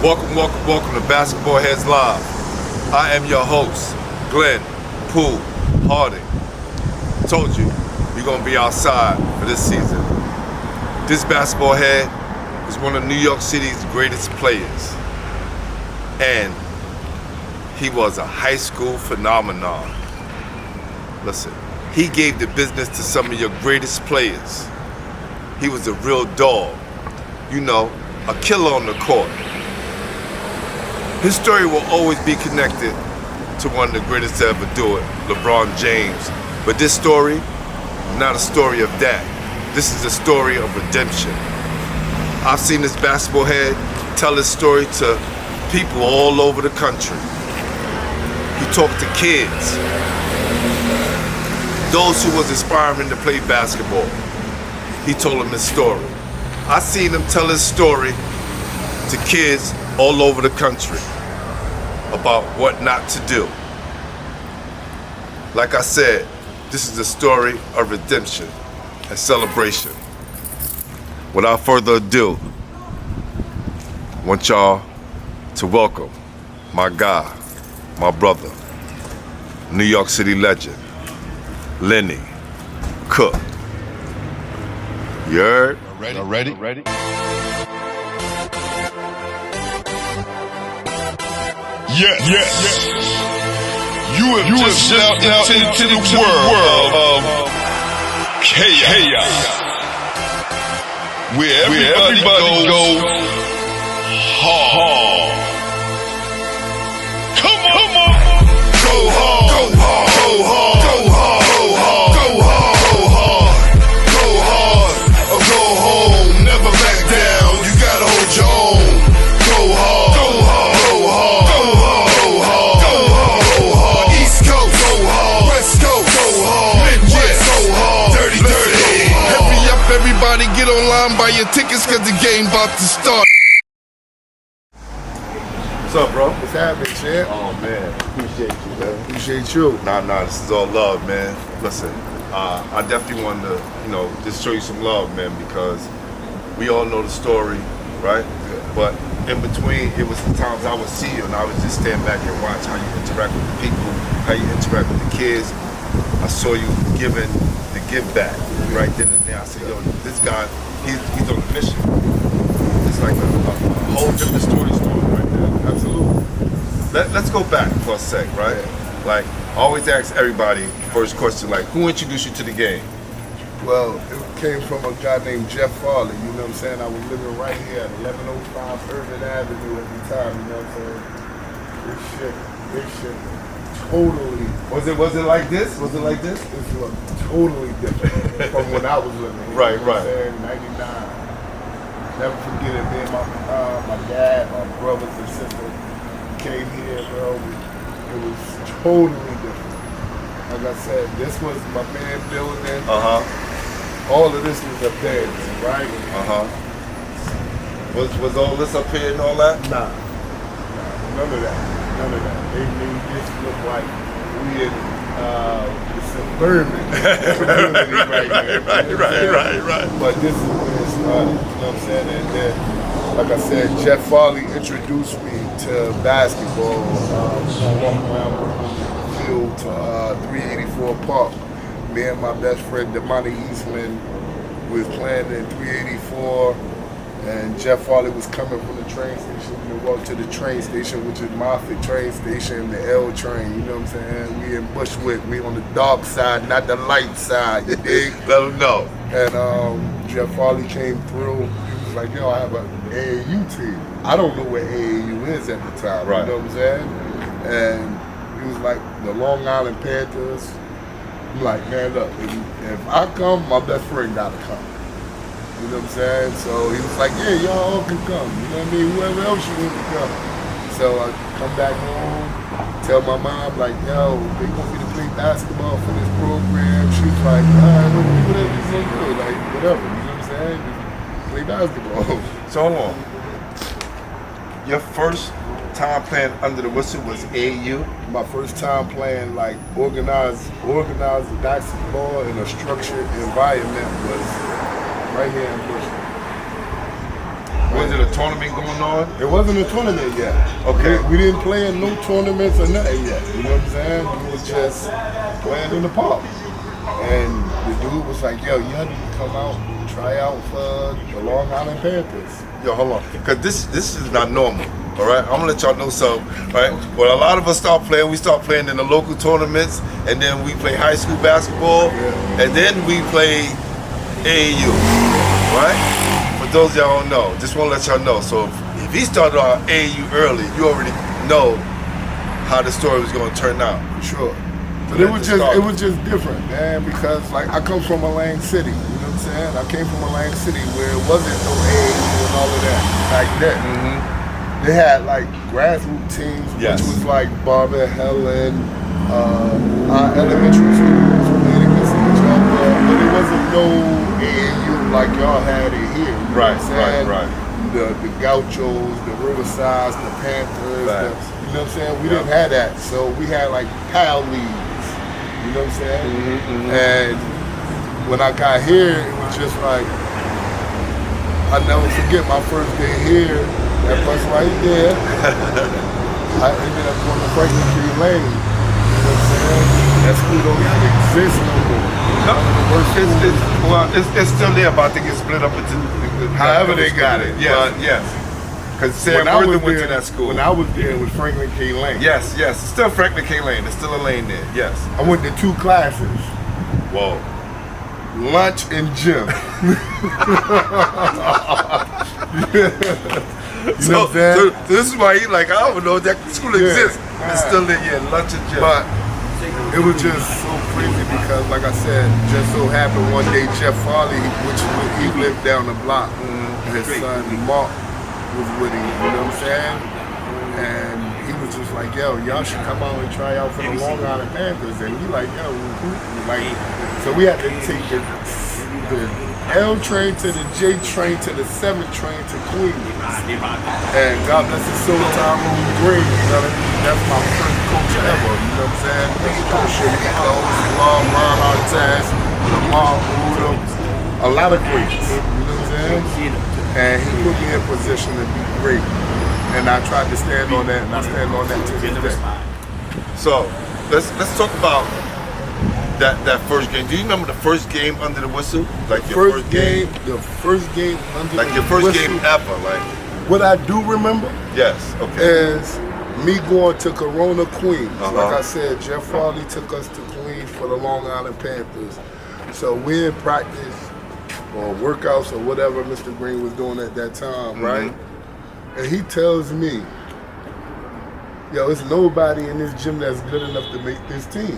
Welcome to Basketball Heads Live. I am your host, Glenn Poole Harding. Told you, we're gonna be outside for this season. This basketball head is one of New York City's greatest players. And he was a high school phenomenon. Listen, he gave the business to some of your greatest players. He was a real dog, you know, a killer on the court. His story will always be connected to one of the greatest to ever do it, LeBron James. But this story is not a story of that. This is a story of redemption. I've seen this basketball head tell his story to people all over the country. He talked to kids, those who was aspiring to play basketball. He told them his story. I seen him tell his story to kids all over the country about what not to do. Like I said, this is a story of redemption and celebration. Without further ado, I want y'all to welcome my guy, my brother, New York City legend, Lenny Cooke. You heard? Ready? Yes. You have just stepped into the world of chaos, where everybody goes hard. Come on. Go hard. Go hard. Go hard. Go hard. Go hard. Go hard. Go hard. Or go home. Never back down. You gotta hold your own. Go hard. Go hard. Go hard. Go hard. Go hard. Go hard. Go hard. East Coast. Go hard. West Coast. Go hard. Midwest. Go hard. Dirty. Hurry up, everybody. Get online, buy your tickets, cause the game about to start. What's up, bro? What's happening, champ? Oh, man. Appreciate you, man. Appreciate you. Nah, this is all love, man. Listen, I definitely wanted to, just show you some love, man, because we all know the story, right? But in between, it was the times I would see you and I would just stand back and watch how you interact with the people, how you interact with the kids. I saw you giving the give back right then and there. I said, yo, this guy, he's on a mission. It's like a whole different story right there. Absolutely. Let's go back for a sec, right? Yeah. Like, I always ask everybody, first question, like, who introduced you to the game? Well, it came from a guy named Jeff Farley, you know what I'm saying? I was living right here at 1105 Urban Avenue at the time, you know what I'm saying? This shit totally. Was it like this? Was it like this? This was totally different from when I was living here. Right. You know what I'm saying? 99. Never forget it, me and my dad, my brothers and sisters came here, bro. It was totally different. Like I said, this was my man building. All of this was up there, right? Was all this up here and all that? Nah, none of that. They made this look like we in the suburban community Right. But this is where it started, you know what I'm saying? And then, like I said, Jeff Farley introduced me to basketball. Walking around the field to 384 Park. Me and my best friend, Damani Eastman, was playing in 384. And Jeff Farley was coming from the train station. We walked to the train station, which is Moffett train station, the L train, you know what I'm saying? We in Bushwick, we on the dark side, not the light side, you dig? Let them know. And Jeff Farley came through. He was like, yo, I have an AAU team. I don't know what AAU is at the time, right. You know what I'm saying? And he was like, the Long Island Panthers. I'm like, man, look, if I come, my best friend gotta come. You know what I'm saying? So he was like, yeah, y'all can come. You know what I mean? Whoever else you want to come. So I come back home, tell my mom, like, yo, they want me to play basketball for this program. She's like, all right, whatever you want to do. Like, whatever. You know what I'm saying? Just play basketball. So hold on. Your first time playing under the whistle was AAU? My first time playing like organized basketball in a structured environment was right here in Bushwick. Was it a tournament going on? It wasn't a tournament yet. Okay. We didn't play in no tournaments or nothing yet. You know what I'm saying? We was just playing in the park. And the dude was like, yo, you need to come out and try out for the Long Island Panthers. Yo, hold on. Because this is not normal. All right, I'm gonna let y'all know something. Right, when a lot of us start playing, we start playing in the local tournaments, and then we play high school basketball, and then we play AAU. Right? For those of y'all don't know, just want to let y'all know. So if he started on AAU early, you already know how the story was gonna turn out. For sure. But it was just different, man, because like I come from Lang City, you know what I'm saying? I came from Lang City where it wasn't no AAU and all of that back then. They had like grassroots teams, which was like Barbara Helen, our elementary schools playing against each other, but it wasn't no AAU like y'all had it here. You know what I'm saying? Right. The Gauchos, the Riversides, the Panthers, you know what I'm saying? We didn't have that, so we had like PAL leagues, you know what I'm saying? And when I got here, it was just like, I never forget my first day here. That bus right there, I ended up going to Franklin Tree Lane. You know what I'm saying? That school don't even exist no more. It's still there, but I think it's split up into. However they got it. Yes. Because Sam Worthing went to that school. When I was there, it was Franklin K. Lane. Yes. It's still Franklin K. Lane. There's still a lane there. Yes. I went to 2 classes. Whoa. Lunch and gym. You know what I'm saying? So this is why he like, I don't know if that school exists. It's still there, lunch and gym. But it was just so crazy because, like I said, just so happened one day Jeff Farley, which he lived down the block, and his son Mark was with him, you know what I'm saying? And he was just like, yo, y'all should come out and try out for the Long Island Panthers. And we like, yo, like, so we had to take the L train to the J train to the 7 train to Queens. And God bless his soul, Tyrone Gray, you know what I mean? That's my first coach ever, you know what I'm saying? Coach Ron Artest, Lamar Udo, a lot of greats, you know what I'm saying? And he put me in position to be great. And I tried to stand on that, and I stand on that to this day. So let's talk about that first game. Do you remember the first game under the whistle? Like your first game? The first game under like the your first whistle. game ever, like. What I do remember, is me going to Corona, Queens. Like I said, Jeff Farley took us to Queens for the Long Island Panthers. So we in practice or workouts or whatever Mr. Green was doing at that time, right? And he tells me, yo, there's nobody in this gym that's good enough to make this team.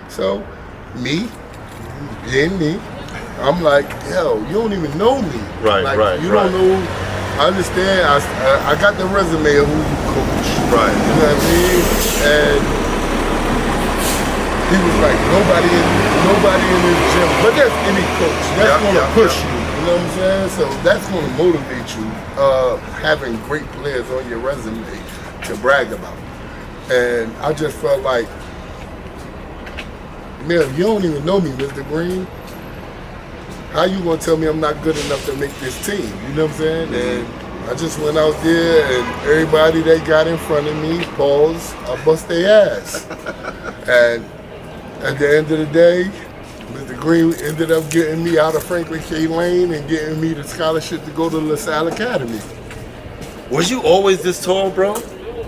So, me, being me, I'm like, yo, you don't even know me. You don't know, I understand, I got the resume of who you coach. You know what I mean? And he was like, nobody in this gym, but that's any coach. That's gonna push you. You know what I'm saying? So that's going to motivate you, having great players on your resume to brag about. And I just felt like, man, you don't even know me, Mr. Green. How you going to tell me I'm not good enough to make this team? You know what I'm saying? And I just went out there, and everybody that got in front of me, pause, I bust their ass. And at the end of the day, Mr. Green ended up getting me out of Franklin K. Lane and getting me the scholarship to go to LaSalle Academy. Was you always this tall, bro?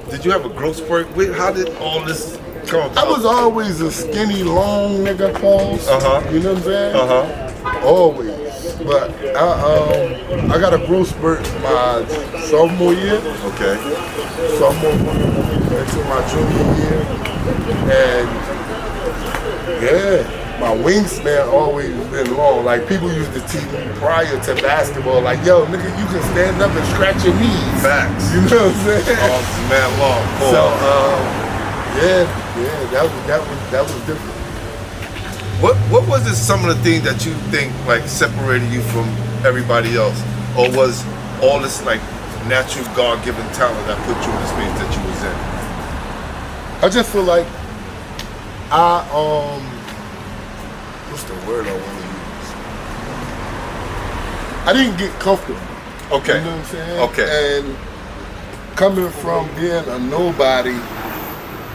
Did you have a growth spurt? How did all this come about? I was always a skinny, long nigga, pause. You know what I'm saying? Always. But I got a growth spurt my sophomore year. Sophomore into my junior year. And my wingspan always been long. Like, people used to teach me prior to basketball, like, yo, nigga, you can stand up and scratch your knees. Facts. You know what I'm saying? Oh, man, long. So, that was different. What was it, some of the things that you think, like, separated you from everybody else? Or was all this, like, natural God-given talent that put you in the space that you was in? I just feel like what's the word I want to use? I didn't get comfortable. Okay. You know what I'm saying? Okay. And coming from being a nobody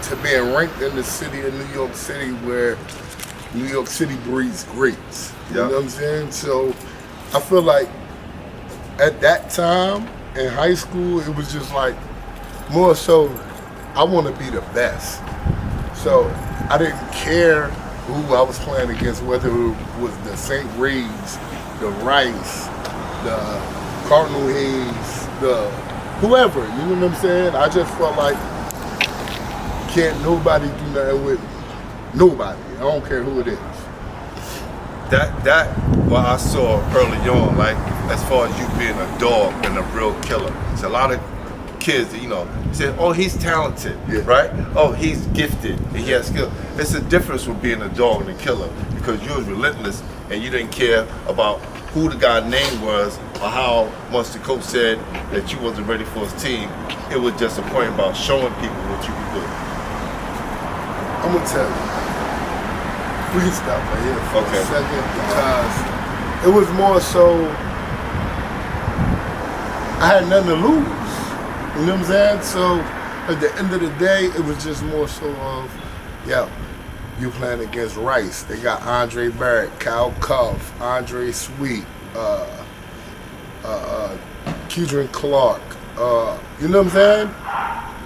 to being ranked in the city of New York City, where New York City breeds greats. You know what I'm saying? So I feel like at that time in high school, it was just like more so I want to be the best. So I didn't care who I was playing against, whether it was the St. Ray's, the Rice, the Cardinal Hayes, the whoever, you know what I'm saying? I just felt like can't nobody do nothing with me. Nobody. I don't care who it is. That what I saw early on, like as far as you being a dog and a real killer. It's a lot of kids, you know, say, oh, he's talented, right? Oh, he's gifted, and he has skill. It's a difference with being a dog and a killer, because you was relentless and you didn't care about who the guy's name was or how much the coach said that you wasn't ready for his team. It was just a point about showing people what you could do. I'm gonna tell you. We can stop right here for a second, because it was more so I had nothing to lose. You know what I'm saying? So at the end of the day, it was just more so of, you playing against Rice. They got Andre Barrett, Kyle Cuff, Andre Sweet, Kedron Clark. You know what I'm saying?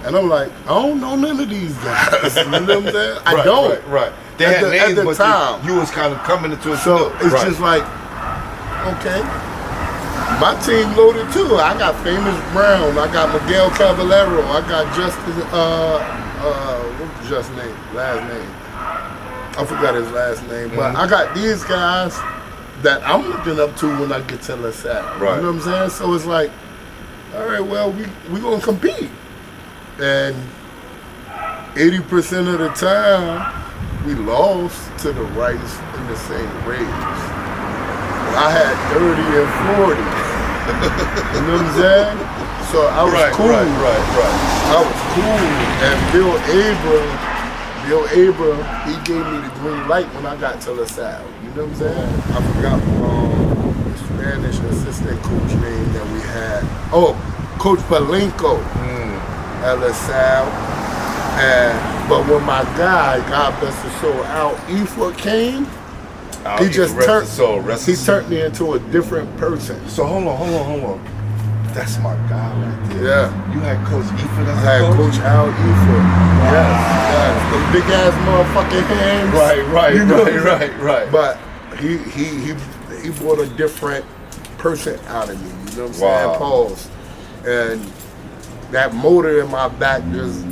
And I'm like, I don't know none of these guys. You know what I'm saying? I don't. Right. They at had names, at the but time. you was kind of coming into it. So it's just like, okay, my team loaded too. I got Famous Brown. I got Miguel Caballero. I got Justin. What's Justin's name? Last name? I forgot his last name. But I got these guys that I'm looking up to when I get to LaSalle. Right. You know what I'm saying? So it's like, all right, well, we gonna compete, and 80% of the time we lost to the Rice and the St. Ray's. I had 30 and 40. You know what I'm saying? So I was cool. Right. I was cool. And Bill Abram, he gave me the green light when I got to LaSalle. You know what I'm saying? I forgot the Spanish assistant coach name that we had. Oh, Coach Palenko at LaSalle. But when my guy, God bless his soul, Al Efa came, he just turned me into a different person. So hold on. That's my guy right there. Yeah. You had Coach Efa. I had Coach Al Efa. Yes. The big ass motherfucking hands. Right. You know Right. But he brought a different person out of me. You know what I'm saying? Pause. And that motor in my back just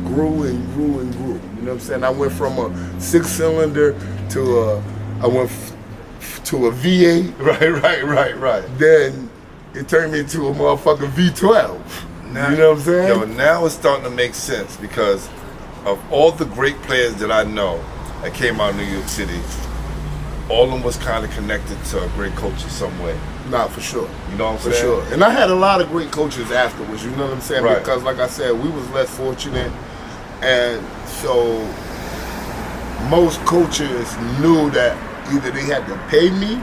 grew and grew and grew. You know what I'm saying? I went from a 6-cylinder to a V8. Right. Then it turned me into a motherfucking V12. Now, you know what I'm saying? Yo, now it's starting to make sense, because of all the great players that I know that came out of New York City, all of them was kind of connected to a great coach in some way. Nah, for sure. You know what I'm saying? For sure. And I had a lot of great coaches afterwards, you know what I'm saying? Right. Because like I said, we was less fortunate, and so most coaches knew that either they had to pay me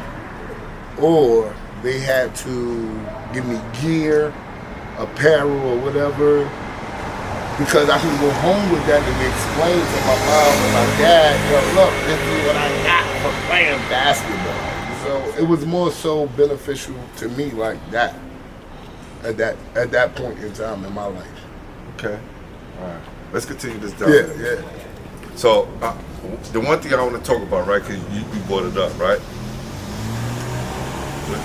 or they had to give me gear, apparel, or whatever, because I can go home with that and explain to my mom and my dad, yo, look, this is what I got for playing basketball. So it was more so beneficial to me like that at that point in time in my life. Okay. All right. Let's continue this down. Yeah. So the one thing I want to talk about, right, because you brought it up, right?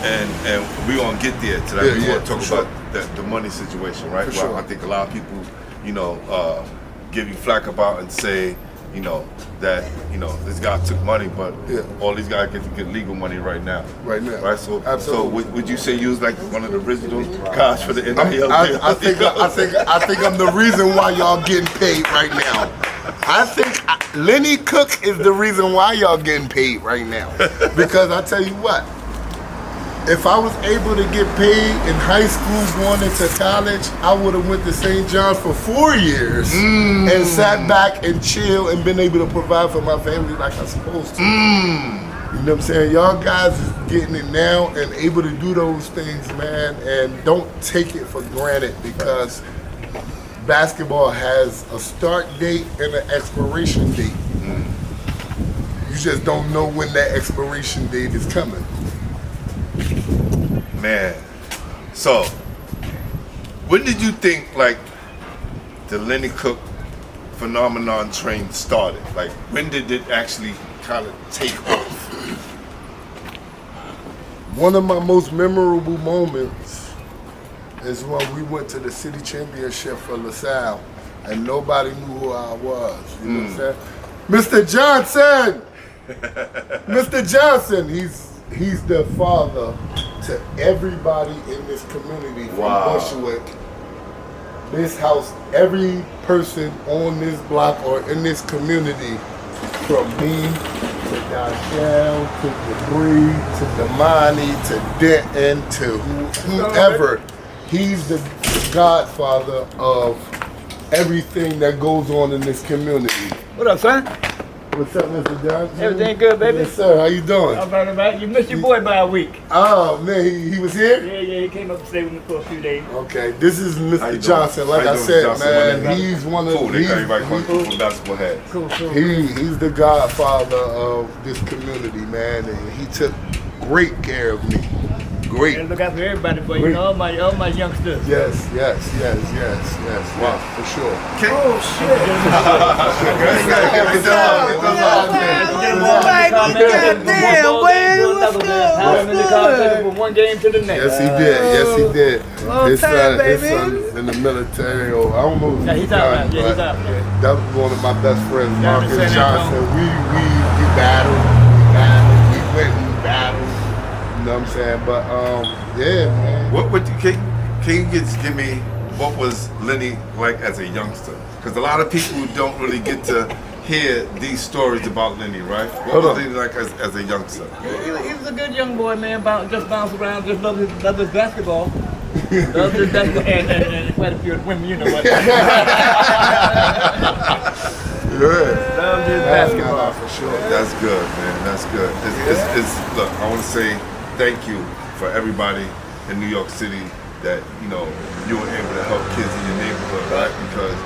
And we're going to get there to that. We want to talk about the money situation, right? For sure. I think a lot of people, give you flack about and say, that, this guy took money, but all these guys get to get legal money right now. Right now. Right? So, absolutely. So would you say you was like one of the original guys for the NIL? I think I'm the reason why y'all getting paid right now. I think Lenny Cooke is the reason why y'all getting paid right now. Because I tell you what, if I was able to get paid in high school going into college, I would have went to St. John's for 4 years and sat back and chill and been able to provide for my family like I'm supposed to. You know what I'm saying? Y'all guys is getting it now and able to do those things, man, and don't take it for granted because basketball has a start date and an expiration date. You just don't know when that expiration date is coming. Man, so when did you think like the Lenny Cooke phenomenon train started? Like when did it actually kind of take off? One of my most memorable moments is when we went to the city championship for LaSalle and nobody knew who I was. You know what I'm saying? Mr. Johnson! Mr. Johnson, he's the father to everybody in this community from Bushwick. This house, every person on this block or in this community, from me to Dashell, to Debris, to Damani, to Denton, to whoever. He's the godfather of everything that goes on in this community. What up, son? What's up, Mr. Johnson? Everything good, baby? Yes, sir. How you doing? All right. You missed your boy by a week. Oh, man, he was here? Yeah, he came up to stay with me for a few days. Okay, this is How you Mr. doing? Johnson. Like How I you doing, said, Johnson? man, My he's one of Cool, they got everybody from basketball heads. Cool. he's the godfather of this community, man, and he took great care of me. Great. Gotta look out for everybody, but you know, all my youngsters. Yes, for sure. Oh, shit. From one game to the next. Yes, he did. His time, son's in the military, or I don't know if Yeah, he's out now. Yeah, he's out. Yeah. that was one of my best friends, Down in Marcus San Johnson. Antonio. We battled, we went and battled. You know what I'm saying? But yeah, man. What would can you just give me what was Lenny like as a youngster? Because a lot of people don't really get to hear these stories about Lenny, right? What was he like as a youngster? He was a good young boy, man. Just bounce around, just loved his basketball. Loved his basketball, and quite a few women, you know what. Loved his basketball. For sure. That's good, man. That's good. It's look, I want to say thank you for everybody in New York City that you were able to help kids in your neighborhood, right? Because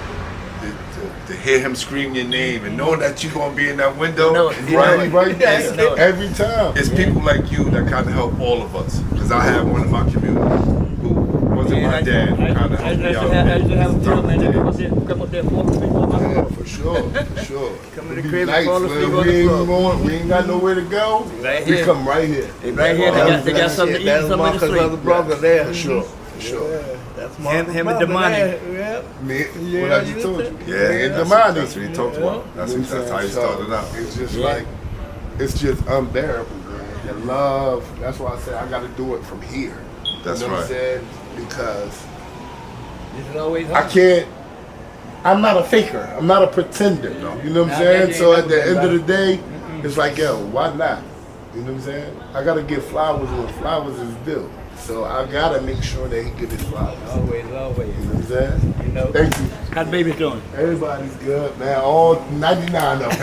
to hear him scream your name and know that you're gonna be in that window, Right there, every time. It's people like you that kind of help all of us. Because I have one in my community who wasn't my dad, who kind of helped me out. I used to have a deal, man. They come up there for me. Yeah, for sure. Come to the Be crib and nice, fall asleep man. on the floor. We ain't got nowhere to go. Right We here. come right here. Right here, they got something to eat, something to sleep. brother there. For sure. That's Him and Damani. Me, what I just told you. Yeah, Me and that's Damani. what he talked about. That's how he started out. It's just like, it's just unbearable, man. The love, that's why I said I got to do it from here. That's you know what I'm right. saying? Because This is always I can't, I'm not a faker. I'm not a pretender. You know what I'm saying? So at the end of the day, it's like, yo, why not? You know what I'm saying? I got to give flowers when flowers is due. So I got to make sure that he get his flowers. Always. You know what I'm saying? You know. Thank you. How the baby's doing? Everybody's good, man. All 99 of them.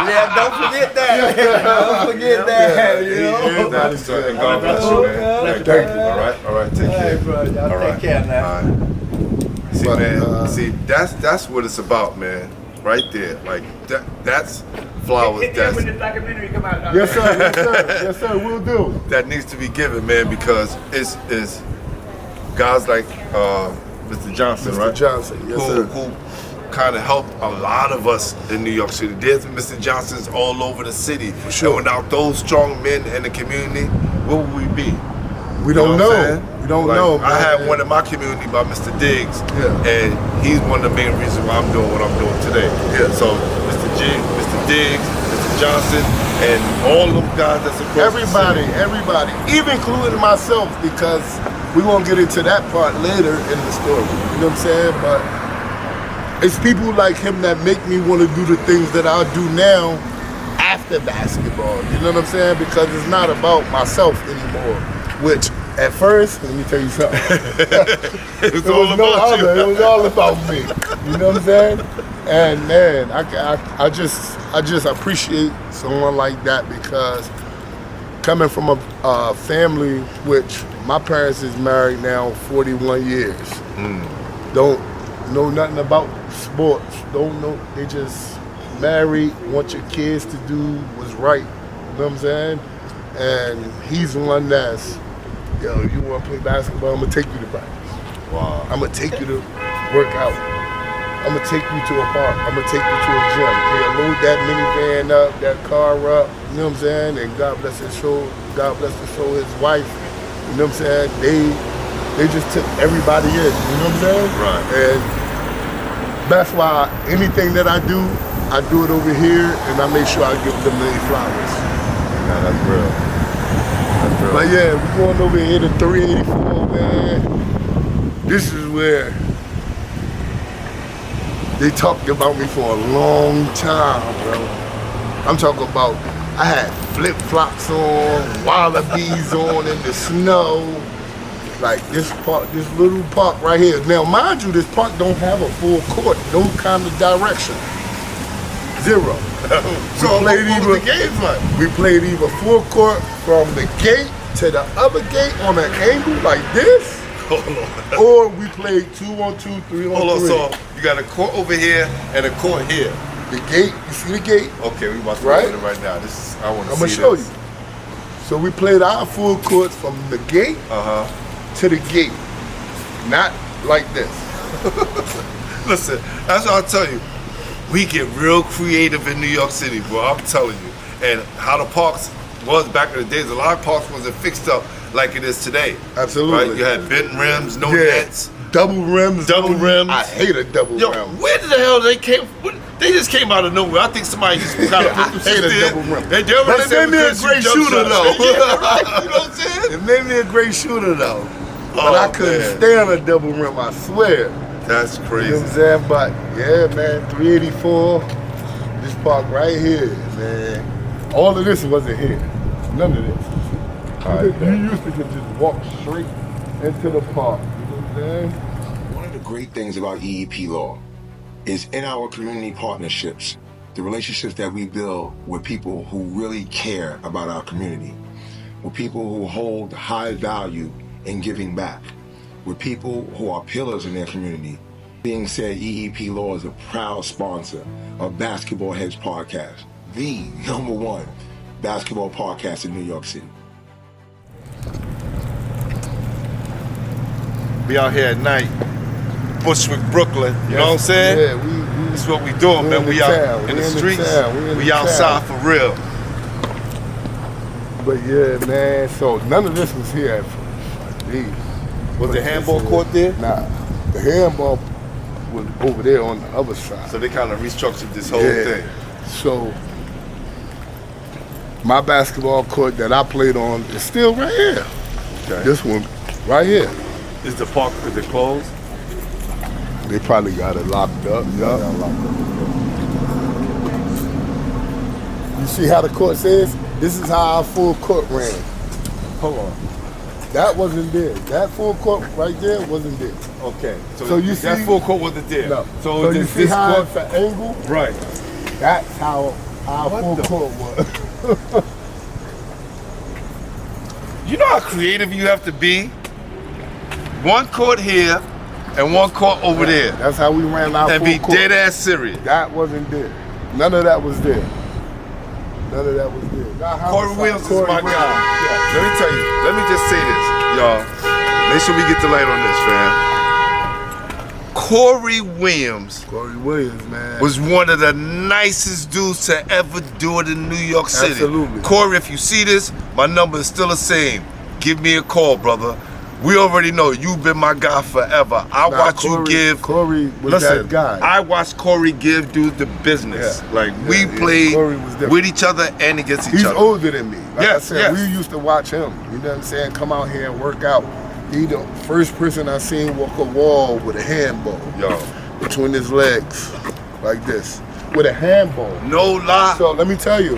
Yeah, don't forget that. Don't forget that. You know. Everybody's good. And God bless you, man. Thank you. All right. Take care. Bro, y'all All right. take care now. All right. See, But, man. See, that's what it's about, man. Right there. Like that's flowers. That's When the documentary come out. Yes, sir. We'll do. that needs to be given, man, because it's guys like Mr. Johnson, right? Mr. Johnson, yes, sir. Who kind of helped a lot of us in New York City. There's Mr. Johnsons all over the city. For sure. And without those strong men in the community, where would we be? We don't know. what I'm saying? We don't Like, know. I man. have one in my community by Mr. Diggs, Yeah. and he's one of the main reasons why I'm doing what I'm doing today. Yeah. So Mr. Diggs, Mr. Johnson, and all them guys that's across the city. Everybody, even including myself, because we won't get into that part later in the story. You know what I'm saying? But it's people like him that make me want to do the things that I do now after basketball. You know what I'm saying? Because it's not about myself anymore. Which at first, let me tell you something. It was all no about you. other. It was all about me. You know what I'm saying? And man, I just appreciate someone like that, because coming from a family which my parents is married now 41 years, don't know nothing about sports, don't know, they just married, want your kids to do what's right, you know what I'm saying? And he's the one that's, yo, you want to play basketball, I'm going to take you to practice. Wow. I'm going to take you to work out. I'm going to take you to a park. I'm going to take you to a gym. He'll load that minivan up, that car up, you know what I'm saying? And God bless his soul, his wife, you know what I'm saying? They just took everybody in, you know what I'm saying? Right. And that's why anything that I do it over here, and I make sure I give them their flowers. Yeah, that's real. That's real. But yeah, we're going over here to 384, man. This is where they talked about me for a long time, bro. I'm talking about, I had flip-flops on, wallabies on in the snow. Like this park, this little park right here. Now, mind you, this park don't have a full court, no kind of direction. Zero. So what was the games like? We played either full court from the gate to the other gate on an angle like this, or we played 2-on-2, 3-on-3. Hold on, so you got a court over here and a court here. The gate, you see the gate? Okay, we about to Right? go it right now. This is, I want to see I'm gonna show this. you. So we played our full court from the gate to the gate, not like this. Listen, that's what I'll tell you. We get real creative in New York City, bro. I'm telling you. And how the parks was back in the days, a lot of parks wasn't fixed up like it is today. Absolutely. Right? You had bent rims, no nets. Double rims. Double rims. I hate a double Yo, rim. where the hell they came? They just came out of nowhere. I think somebody just kind of I hate a double rim. They But it made me a great shooter, though. Yeah, right. You know what I'm saying? It made me a great shooter, though. But Oh, I couldn't man. stand a double rim, I swear. That's You know crazy. what I'm saying? But yeah, man, 384, this park right here, man. All of this wasn't here. None of this. You used to could just walk straight into the park. You know what I'm saying? One of the great things about EEP law is in our community partnerships, the relationships that we build with people who really care about our community, with people who hold high value in giving back, with people who are pillars in their community. Being said, EEP Law is a proud sponsor of Basketball Heads Podcast, the #1 basketball podcast in New York City. We out here at night, Bushwick, Brooklyn. You know what I'm saying? Yeah, That's what we doing, man. We out in the streets. We outside for real. But yeah, man, so none of this was here at first. These. Was the handball court there? Nah, the handball was over there on the other side. So they kind of restructured this whole Yeah. thing. So my basketball court that I played on is still right here. Okay. This one right here. Is the park, is it closed? They probably got it locked up. Yeah. You see how the court says? This is how our full court ran. Hold on. That wasn't there. That full court right there wasn't there. Okay. So you that see- full court wasn't there. No. So, So you this, see this how court, it's an angle? right. That's how our What full the- court was. You know how creative you have to be? One court here and one court over there. That's how we ran our And full be court. dead ass serious. That wasn't there. None of that was there. None of that was there. Now, how Corey was Williams is Corey my Williams? guy. Yeah. Let me tell you, let me just say this, y'all. Make sure we get the light on this, fam. Corey Williams Corey Williams, man. was one of the nicest dudes to ever do it in New York City. Absolutely. Corey, if you see this, my number is still the same. Give me a call, brother. We already know you've been my guy forever. I watch you give. Corey was Listen, that guy. I watched Corey give dudes the business. Yeah. Like Yeah, we yeah. played Corey was different. with each other and against each He's other. older than me. Like I Yes, said, yes. we used to watch him. You know what I'm saying? Come out here and work out. He the first person I seen walk a wall with a handball Yo, between his legs, like this, with a handball. no lie. So let me tell you,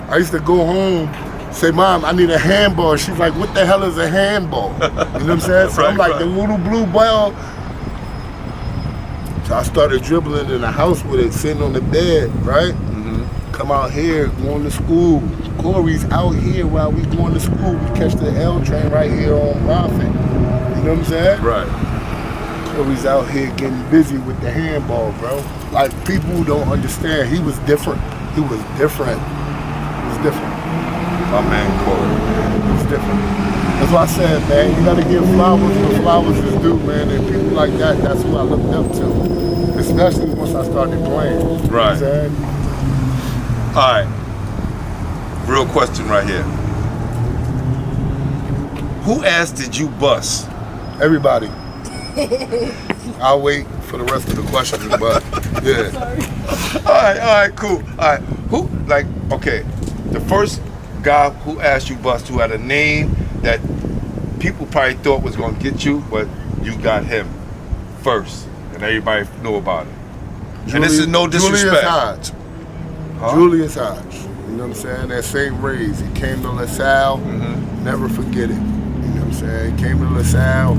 I used to go home, say, Mom, I need a handball. She's like, what the hell is a handball? You know what I'm saying? So I'm Right, like, right. the little blue ball. So I started dribbling in the house with it, sitting on the bed, right? Come out here, going to school. Corey's out here while we going to school. We catch the L train right here on Moffitt. You know what I'm saying? Right. Corey's out here getting busy with the handball, bro. Like, people who don't understand, he was different. He was different. He was different. My man Corey. He was different. That's why I said, man, you gotta give flowers where flowers is due, man. And people like that, that's who I looked up to. Especially once I started playing. You know what I'm saying? All right. Real question right here. Who ass did you bust? Everybody. I'll wait for the rest of the questions, but yeah. All right, cool. All right. Who, like, okay, the first guy who asked you bust, who had a name that people probably thought was gonna get you, but you got him first, and everybody knew about it. And this is no disrespect. Julius Hodge. Julius Hodge. You know what I'm saying? That St. Ray's. He came to LaSalle. Never forget it. You know what I'm saying? He came to LaSalle.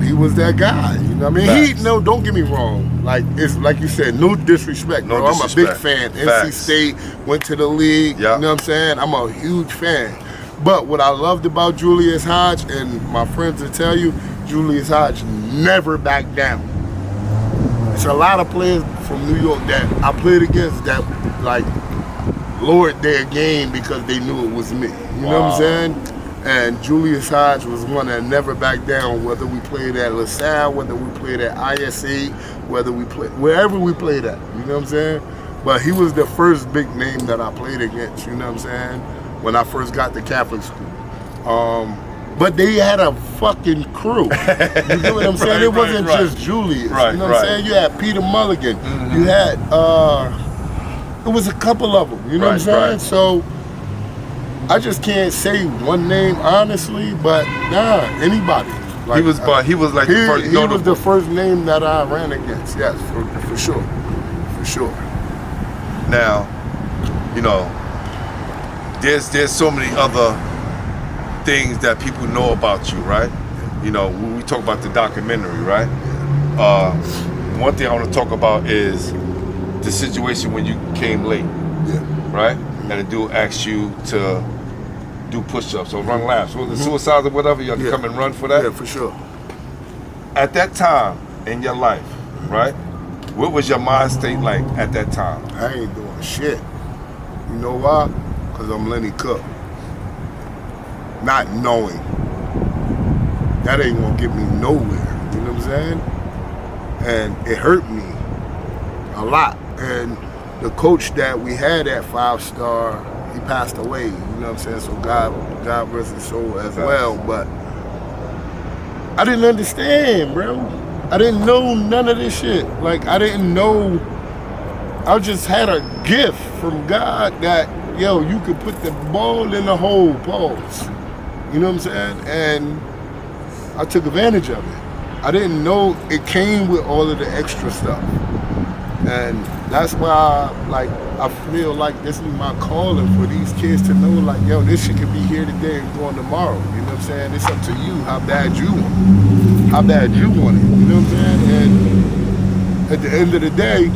He was that guy. You know what I mean? Facts. Don't get me wrong. Like, it's like you said, no disrespect, No bro. disrespect. I'm a big fan. Facts. NC State, went to the league. Yeah. You know what I'm saying? I'm a huge fan. But what I loved about Julius Hodge, and my friends will tell you, Julius Hodge never backed down. It's a lot of players from New York that I played against that, like, lowered their game because they knew it was me. You know what I'm saying? And Julius Hodge was one that never backed down, whether we played at LaSalle, whether we played at ISA, whether we played, wherever we played at. You know what I'm saying? But he was the first big name that I played against, you know what I'm saying? When I first got to Catholic school. But they had a fucking crew. You get what I'm saying? It wasn't just Julius. Right, you know what I'm saying? You had Peter Mulligan. You had, it was a couple of them. You know what I'm saying? Right. So I just can't say one name honestly, but nah, anybody. Like, He was like the first he notable. was the first name that I ran against. Yes, for sure. For sure. Now, you know, there's so many other things that people know about you, right? You know, we talk about the documentary, right? One thing I want to talk about is the situation when you came late, right? And the dude asked you to do push-ups or run laps. Was it suicides or whatever? You had to come and run for that? Yeah, for sure. At that time in your life, right? What was your mind state like at that time? I ain't doing shit. You know why? Because I'm Lenny Cooke. Not knowing. That ain't gonna get me nowhere. You know what I'm saying? And it hurt me a lot. And the coach that we had at 5-star, he passed away. You know what I'm saying? So God rest his soul as well. But I didn't understand, bro. I didn't know none of this shit. Like, I didn't know. I just had a gift from God that, yo, you could put the ball in the hole, pause. You know what I'm saying? And I took advantage of it. I didn't know it came with all of the extra stuff. And that's why, like, I feel like this is my calling for these kids to know, like, yo, this shit could be here today and gone tomorrow. You know what I'm saying? It's up to you how bad you want it. How bad you want it. You know what I'm saying? And at the end of the day,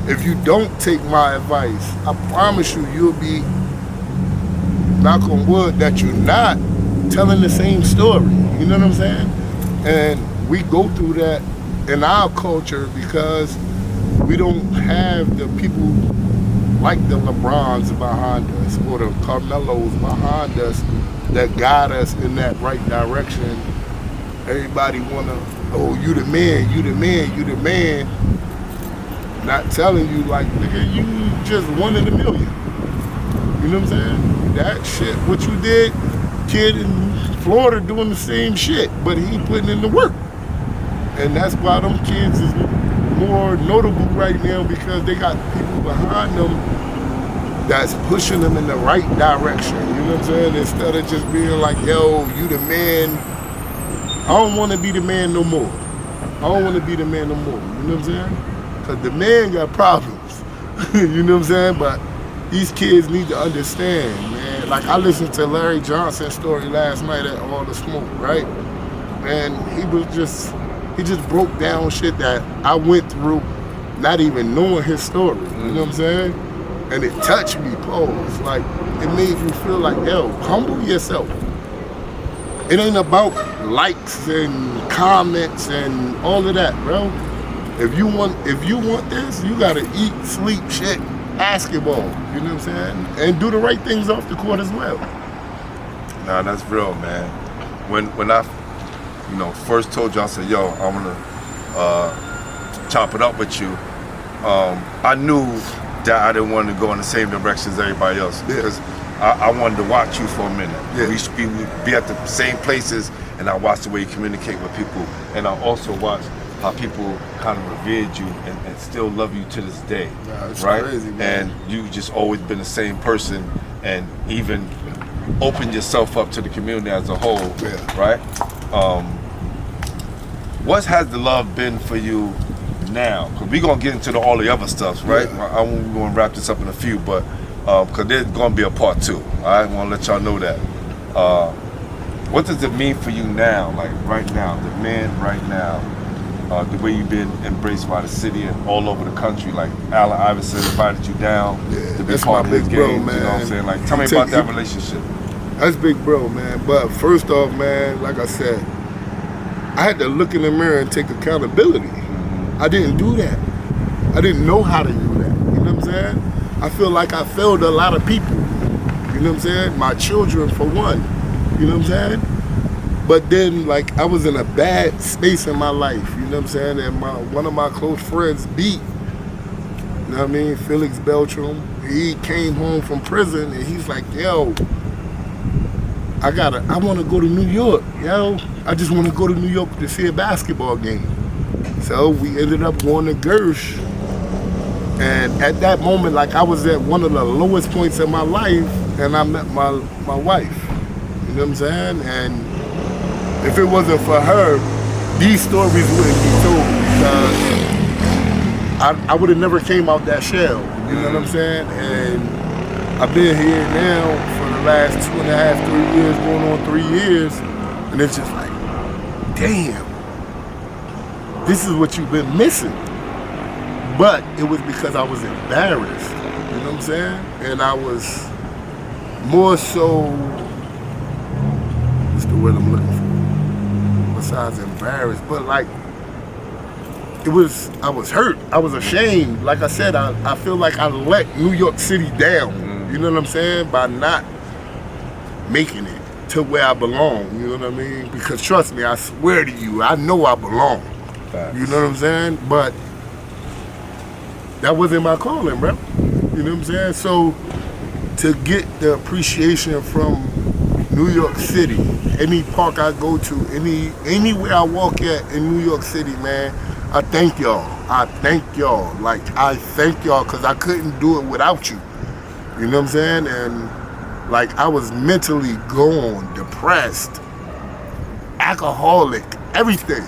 if you don't take my advice, I promise you, you'll be, knock on wood, that you're not telling the same story. You know what I'm saying? And we go through that in our culture because we don't have the people like the LeBrons behind us or the Carmelos behind us that guide us in that right direction. Everybody wanna, oh, you the man, you the man, you the man. Not telling you, like, nigga, you just one in a million. You know what I'm saying? That shit, what you did, kid in Florida doing the same shit, but he putting in the work. And that's why them kids is more notable right now, because they got people behind them that's pushing them in the right direction. You know what I'm saying? Instead of just being like, yo, you the man. I don't want to be the man no more. I don't want to be the man no more. You know what I'm saying? Because the man got problems. You know what I'm saying? But these kids need to understand, man. Like, I listened to Larry Johnson's story last night at All the Smoke, right? And he was just He just broke down shit that I went through, not even knowing his story. You know what I'm saying? And it touched me, pause. Like, it made you feel like, yo, humble yourself. It ain't about likes and comments and all of that, bro. If you want this, you gotta eat, sleep, shit, basketball. You know what I'm saying? And do the right things off the court as well. Nah, that's real, man. When I, first told you, I said, yo, I'm gonna chop it up with you. I knew that I didn't want to go in the same direction as everybody else because I wanted to watch you for a minute. Yeah. We'd be at the same places, and I watched the way you communicate with people, and I also watched how people kind of revered you and still love you to this day, right? Crazy, man. And you just always been the same person, and even opened yourself up to the community as a whole, right? What has the love been for you now? Because we're gonna get into all the other stuff, right? Yeah. We're gonna wrap this up in a few, but because there's gonna be a part 2. I want to let y'all know that. What does it mean for you now, like right now, the man right now? The way you've been embraced by the city and all over the country, like Allen Iverson invited you down to be part of his games, bro, man. You know what I'm saying? Like, tell me about that relationship. That's big bro, man. But first off, man, like I said, I had to look in the mirror and take accountability. I didn't do that. I didn't know how to do that. You know what I'm saying? I feel like I failed a lot of people. You know what I'm saying? My children, for one. You know what I'm saying? But then, like, I was in a bad space in my life, you know what I'm saying? And one of my close friends beat, you know what I mean, Felix Beltram. He came home from prison and he's like, yo, I want to go to New York, yo. I just want to go to New York to see a basketball game. So we ended up going to Gersh. And at that moment, like, I was at one of the lowest points in my life, and I met my wife, you know what I'm saying? And if it wasn't for her, these stories wouldn't be told because I would have never came out that shell. You know what I'm saying? And I've been here now for the last 2.5, 3 years, going on 3 years, and it's just like, damn, this is what you've been missing. But it was because I was embarrassed. You know what I'm saying? And I was more so, what's the word I'm looking for? Besides embarrassed, but like, I was hurt. I was ashamed. Like I said, I feel like I let New York City down. You know what I'm saying? By not making it to where I belong. You know what I mean? Because trust me, I swear to you, I know I belong. Facts. You know what I'm saying? But that wasn't my calling, bro. You know what I'm saying? So to get the appreciation from New York City, any park I go to, anywhere I walk at in New York City, man, I thank y'all. I thank y'all. Like, I thank y'all because I couldn't do it without you. You know what I'm saying? And like, I was mentally gone, depressed, alcoholic, everything.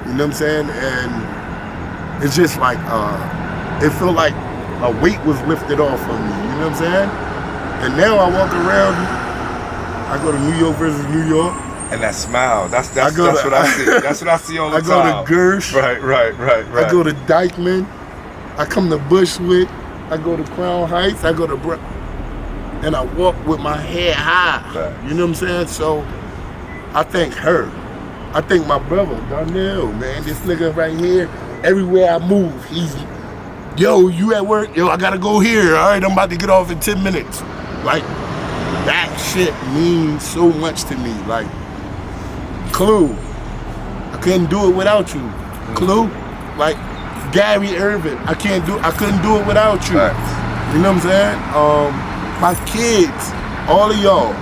You know what I'm saying? And it's just like, it felt like a weight was lifted off of me. You know what I'm saying? And now I walk around, I go to New York versus New York. And that smile, that's what I see. That's what I see all the time. I go to Gersh. Right. I go to Dykeman. I come to Bushwick. I go to Crown Heights. I go to and I walk with my head high. Right. You know what I'm saying? So I thank her. I thank my brother, Darnell, man. This nigga right here, everywhere I move, he's, yo, you at work? Yo, I gotta go here. All right, I'm about to get off in 10 minutes. Like, that shit means so much to me. Like, Clue, I couldn't do it without you. Clue, like Gary Irvin, I couldn't do it without you. Right. You know what I'm saying? My kids, all of y'all,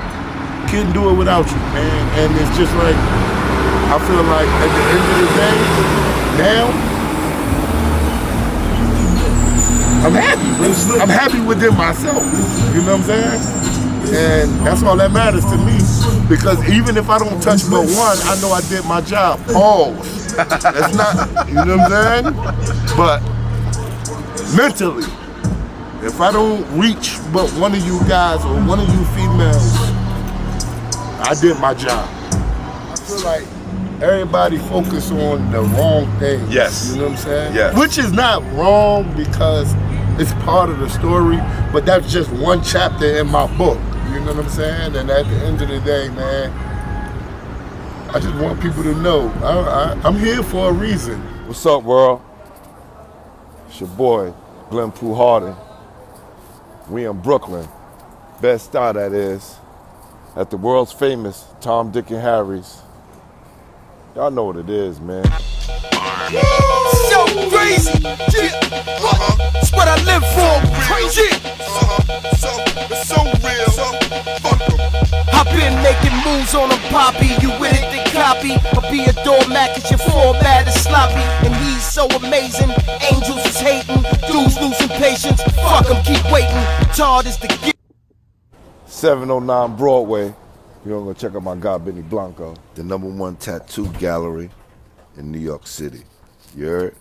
couldn't do it without you, man. And it's just like, I feel like at the end of the day, now, I'm happy. I'm happy within myself. You know what I'm saying? And that's all that matters to me. Because even if I don't touch but one, I know I did my job. Pause. That's not, you know what I'm saying? But mentally, if I don't reach but one of you guys or one of you females, I did my job. I feel like everybody focus on the wrong thing. Yes. You know what I'm saying? Yes. Which is not wrong because it's part of the story, but that's just one chapter in my book. You know what I'm saying? And at the end of the day, man, I just want people to know I'm here for a reason. What's up, world? It's your boy, Glenn Pooh Harding. We in Brooklyn. Best Star, that is. At the world's famous Tom, Dick, and Harry's. Y'all know what it is, man. So crazy, it's what I live for. Crazy, it's so real. Fuck 'em. I've been making moves on a poppy. You with it, then copy. I'll be a doormat, cause your format is sloppy. And he's so amazing. Angels is hating. Dudes losing patience. Fuck 'em, keep waiting. Tard is the gift. 709 Broadway. You know, I'm gonna check out my guy, Benny Blanco. The #1 tattoo gallery in New York City. You heard?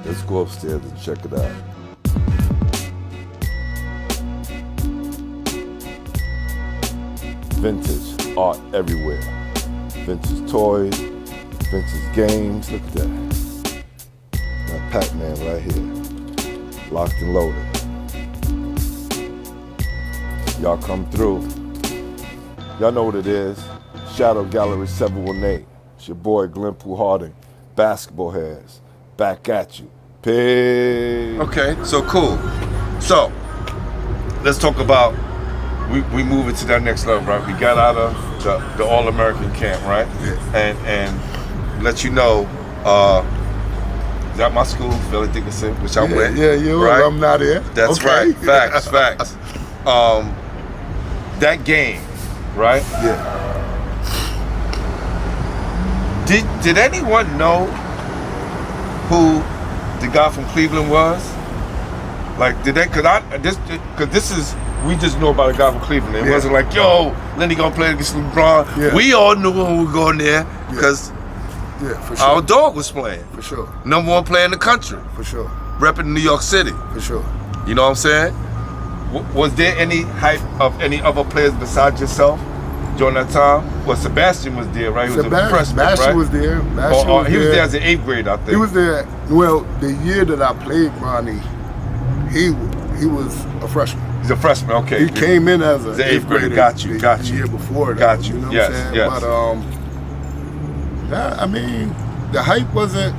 Let's go upstairs and check it out. Vintage art everywhere. Vintage toys, vintage games. Look at that. That Pac-Man right here. Locked and loaded. Y'all come through. Y'all know what it is. Shadow Gallery 718. It's your boy Glenn Pooh Harding. Basketball heads. Back at you. Peace. Okay, so cool. So, let's talk about, we move it to that next level, right? We got out of the All-American camp, right? Yeah. And let you know, is that my school, Philly Dickinson, which I went. Yeah, you right? I'm not here. That's okay. right. Facts. That game, right? Yeah. Did anyone know who the guy from Cleveland was? Like, did they? Cause this is, we just know about a guy from Cleveland. It wasn't like, yo, Lenny gonna play against LeBron. Yeah. We all knew when we were going there because for sure. our dog was playing. For sure. #1 player in the country. For sure. Repping New York City. For sure. You know what I'm saying? Was there any hype of any other players besides yourself during that time? Well, Sebastian was there, right? He was a freshman, Sebastian right? was there. He was there as an 8th grade, I think. He was there. Well, the year that I played Ronnie, he was a freshman. He's a freshman, okay. He came in as an 8th grader. Got you. The year before that. Got you. You know Yes, what I'm saying? yes. But I mean, the hype wasn't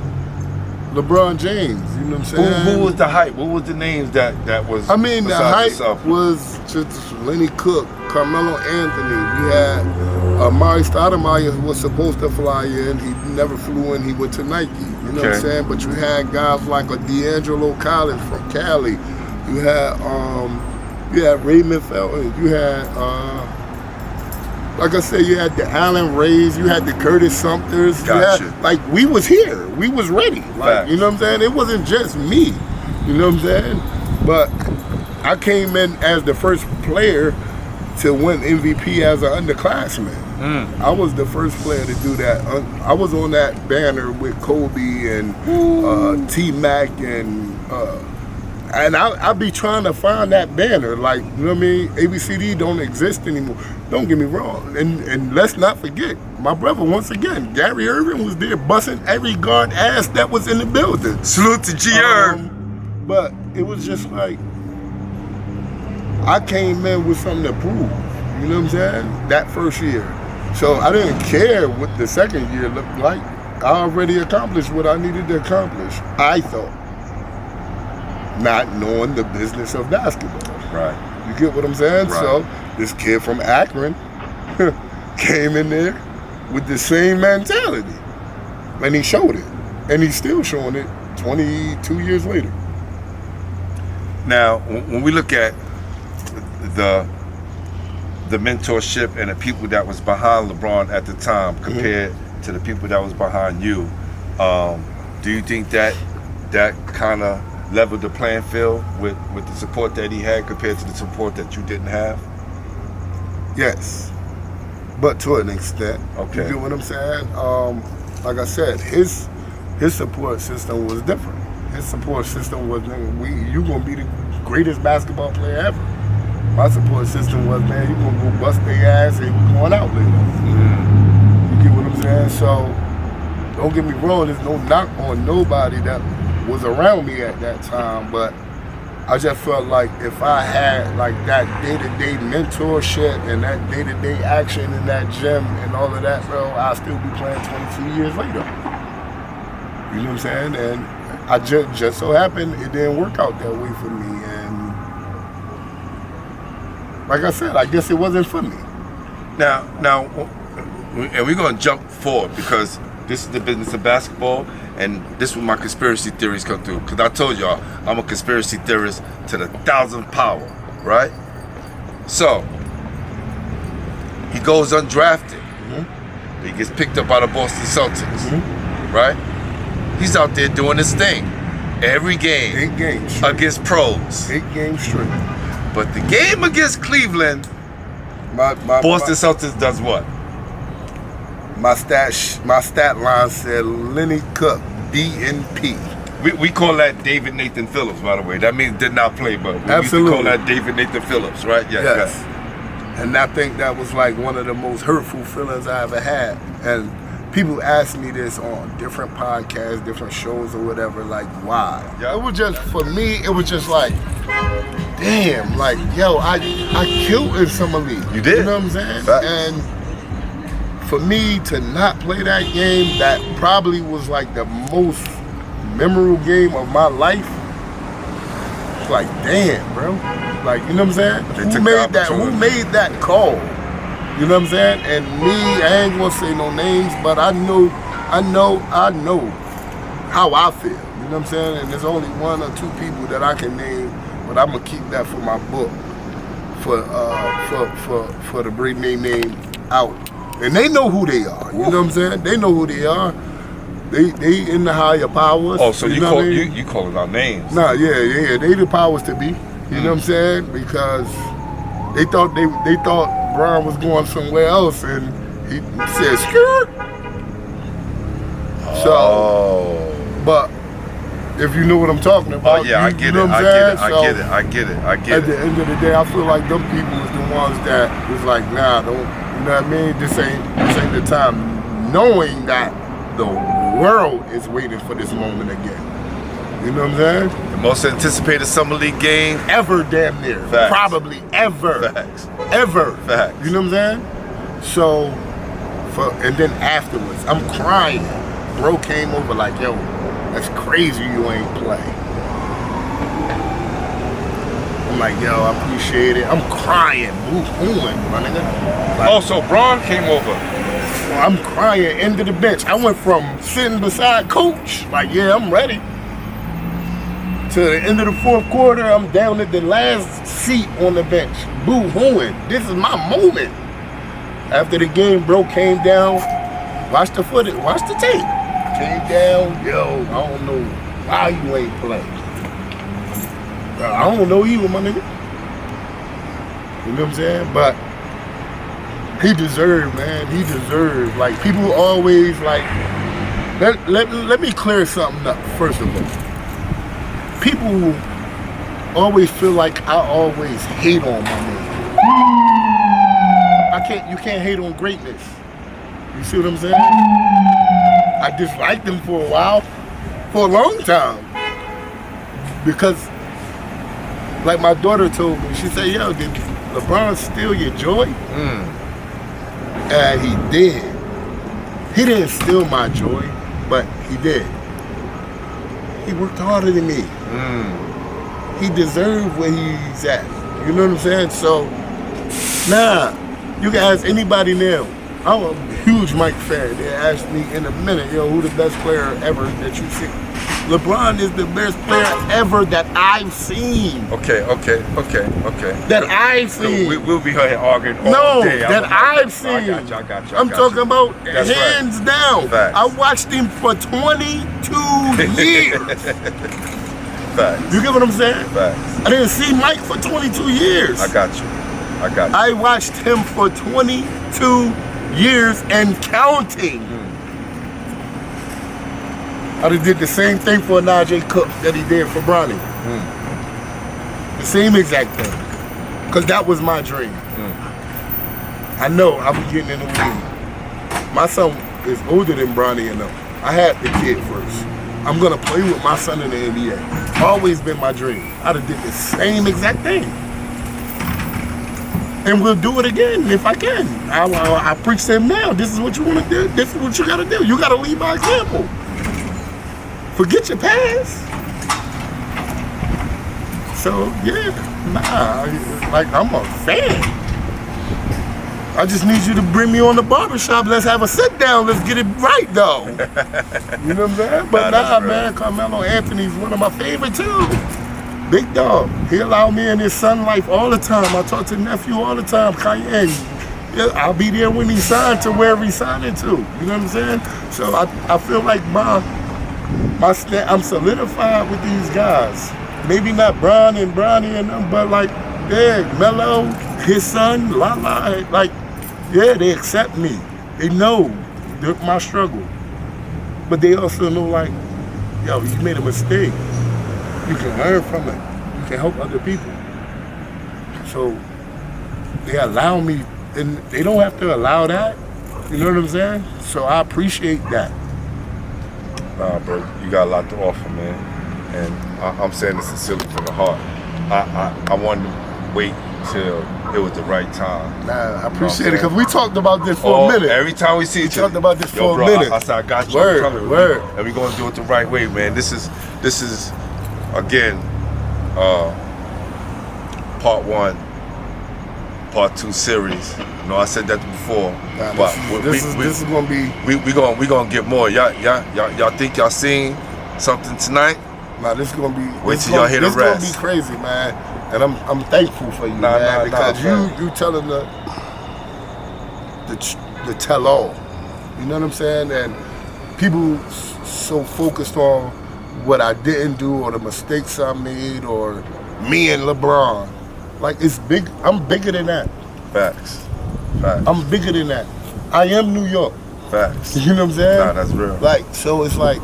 LeBron James. You know what I'm saying? Who was the hype? What was the names that was? I mean, the hype yourself? was just Lenny, Cooke, Carmelo Anthony. We had Amari Stoudemire, who was supposed to fly in. He never flew in. He went to Nike. You know what I'm saying? But you had guys like a D'Angelo Collins from Cali. You had Raymond Felton. You had, like I said, you had the Allen Rays. You had the Curtis Sumters. Gotcha. Like, we was here. We was ready. Like, you know what I'm saying? It wasn't just me. You know what I'm saying? But I came in as the first player to win MVP as an underclassman. I was the first player to do that. I was on that banner with Kobe and T-Mac and I be trying to find that banner. Like, you know what I mean? ABCD don't exist anymore. Don't get me wrong. And let's not forget, my brother, once again, Gary Irvin was there busting every guard ass that was in the building. Salute to G. Irv. But it was just like, I came in with something to prove. You know what I'm saying? That first year. So I didn't care what the second year looked like. I already accomplished what I needed to accomplish, I thought. Not knowing the business of basketball. Right. You get what I'm saying? Right. So this kid from Akron came in there with the same mentality. And he showed it. And he's still showing it 22 years later. Now, when we look at the mentorship and the people that was behind LeBron at the time compared to the people that was behind you, do you think that kind of leveled the playing field with the support that he had compared to the support that you didn't have? Yes, but to an extent. Okay. You get what I'm saying? Like I said, his support system was different. His support system was, you gonna be the greatest basketball player ever. My support system was, man, you gonna go bust their ass and we going out later. get what I'm saying? So don't get me wrong, there's no knock on nobody that was around me at that time, but I just felt like if I had like that day-to-day mentorship and that day-to-day action in that gym and all of that, bro, I'll still be playing 22 years later. You know what I'm saying? And I just so happened it didn't work out that way for me. And like I said, I guess it wasn't for me. Now, and we're going to jump forward because this is the business of basketball, and this is where my conspiracy theories come through. Because I told y'all, I'm a conspiracy theorist to the 1,000th power, right? So, he goes undrafted. Mm-hmm. He gets picked up by the Boston Celtics, right? He's out there doing his thing. Every game. 8 games straight. Against pros. 8 games straight. But the game against Cleveland, Boston Celtics does what? My stat line said Lenny, Cooke, DNP. We call that David Nathan Phillips, by the way. That means did not play, but we used to call that David Nathan Phillips, right? Yeah, yes. And I think that was like one of the most hurtful feelings I ever had. And people ask me this on different podcasts, different shows or whatever, like why? Yeah. It was just, for me, it was just like, damn, like, yo, I killed in summer league. You did? You know what I'm saying? Facts. And for me to not play that game, that probably was like the most memorable game of my life. It's like, damn, bro. Like, you know what I'm saying? Who made that call? You know what I'm saying? And me, I ain't gonna say no names, but I know how I feel. You know what I'm saying? And there's only 1 or 2 people that I can name, but I'm gonna keep that for my book, for the bring their name out. And they know who they are. You know what I'm saying? They know who they are. They in the higher powers. Oh, so you calling out names? Nah, yeah. They the powers to be. You know what I'm saying? Because they thought Brian was going somewhere else, and he said skirt. So, but if you know what I'm talking about, I get it. I get it. At the end of the day, I feel like them people was the ones that was like, nah, don't. You know what I mean? This ain't the time. Knowing that the world is waiting for this moment again. You know what I'm saying? The most anticipated summer league game ever, damn near. Facts. Probably ever. Facts. Ever. Facts. You know what I'm saying? So, and then afterwards, I'm crying. Bro came over like, yo, that's crazy you ain't play. I'm like, yo, I appreciate it. I'm crying, boo-hooing, my nigga. Like, so Bron came over. I'm crying into the bench. I went from sitting beside coach, like, yeah, I'm ready, to the end of the 4th quarter, I'm down at the last seat on the bench, boo-hooing. This is my moment. After the game, bro came down, watch the footage, watch the tape. Came down, yo, I don't know why you ain't playing. I don't know either, my nigga. You know what I'm saying? But he deserved, man. He deserved. Like, people always like, let me clear something up, first of all. People always feel like I always hate on my nigga. You can't hate on greatness. You see what I'm saying? I disliked him for a while, for a long time. Because, like my daughter told me, she said, yo, did LeBron steal your joy? And he did. He didn't steal my joy, but he did. He worked harder than me. He deserved where he's at. You know what I'm saying? So, you can ask anybody now. I'm a huge Mike fan. They asked me in a minute, yo, who the best player ever that you see? LeBron is the best player ever that I've seen. Okay. That I've seen. We'll be here arguing all day. I've seen. I got you. I'm talking about That's hands right. down. Facts. I watched him for 22 years. Facts. You get what I'm saying? Facts. I didn't see Mike for 22 years. I got you. I watched him for 22 years and counting. I just did the same thing for N.B.A. Cooke that he did for Bronny. The same exact thing. Because that was my dream. I know I was getting in the weed. my son is older than Bronny and them. I had the kid first. I'm gonna play with my son in the NBA. Always been my dream. I'd have did the same exact thing. And we'll do it again if I can. I preach to him now. This is what you want to do. This is what you got to do. You got to lead by example. Forget your past. So yeah, like I'm a fan. I just need you to bring me on the barbershop. Let's have a sit down. Let's get it right, though. You know what I'm saying? But man, Carmelo Anthony's one of my favorite too. Big dog. He allowed me in his son life all the time. I talk to nephew all the time. Cayenne. Yeah, I'll be there when he signed to wherever he signed it to. You know what I'm saying? So I feel like I'm solidified with these guys. Maybe not Bron and Bronny and them, but like, yeah, Melo, his son, Lala, like, yeah, they accept me. They know my struggle. But they also know, like, yo, you made a mistake. You can learn from it. You can help other people. So they allow me, and they don't have to allow that. You know what I'm saying? So I appreciate that. Nah, bro, you got a lot to offer, man. And I'm saying this sincerely from the heart. I wanted to wait till it was the right time. Nah, I appreciate it, because we talked about this for a minute. Every time we see each other. We talked about this for a minute. I said, I got you. Word. And we're going to do it the right way, man. This is again, part 1, part 2 series. You know, I said that before. Nah, but this is gonna be. We gonna get more. Y'all think y'all seen something tonight? Nah, this is gonna be. Wait till y'all hear the rest. This is gonna be crazy, man. And I'm thankful for you, man, because you telling the tell all. You know what I'm saying? And people so focused on what I didn't do or the mistakes I made or me and LeBron. Like, it's big. I'm bigger than that. Facts. I'm bigger than that. I am New York. Facts. You know what I'm saying? Nah, that's real. Like, so it's like,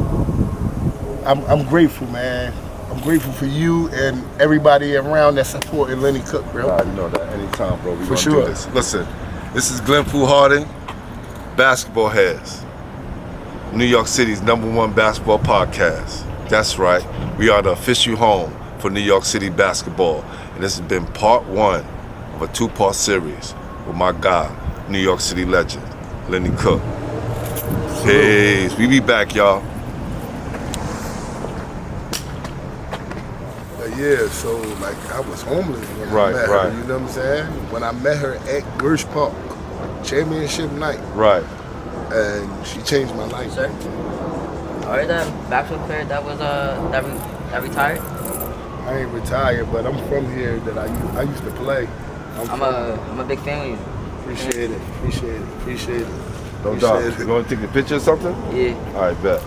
I'm grateful, man. I'm grateful for you and everybody around that supported Lenny Cooke, bro. Nah, you know that. Anytime, bro. We for gonna sure. do this. Listen, this is Glenn Poole Harding, Basketball Heads, New York City's #1 basketball podcast. That's right. We are the official home for New York City basketball. And this has been part 1 of a 2-part series with my guy, New York City legend, Lenny Cooke. Peace. We be back, y'all. Yeah, so like I was homeless when I met her, you know what I'm saying? When I met her at Gersh Park, championship night. Right. And she changed my life. Sir, are you that basketball player that was that retired? I ain't retired, but I'm from here. That I used to play. I'm a big fan of you. Appreciate it. No doubt. You want to take a picture or something? Yeah. All right, bet.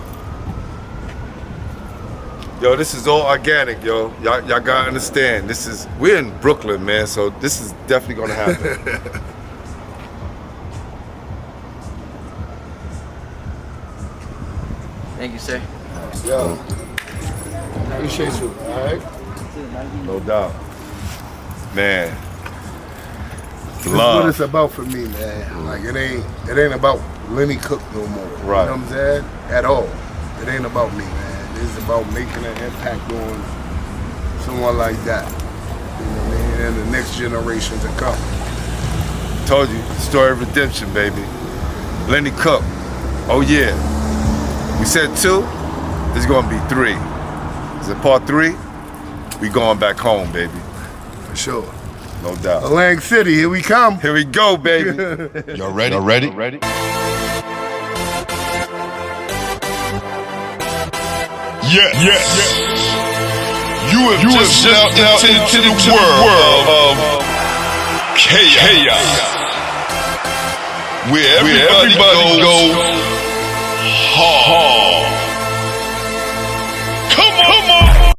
Yo, this is all organic, yo. Y'all gotta understand. We're in Brooklyn, man, so this is definitely gonna happen. Thank you, sir. Yo, appreciate you, all right? No doubt. Man. This is what it's about for me, man. Like, it ain't about Lenny Cooke no more. Right. You know what I'm saying? At all. It ain't about me, man. It's about making an impact on someone like that. You know what I mean? And the next generation to come. Told you, story of redemption, baby. Lenny Cooke. Oh yeah. We said 2, there's gonna be 3. Is it part 3? We going back home, baby. For sure. No doubt. Atlantic City, here we come. Here we go, baby. Y'all ready? Y'all ready? Yes. You have just stepped into the world of chaos, where everybody goes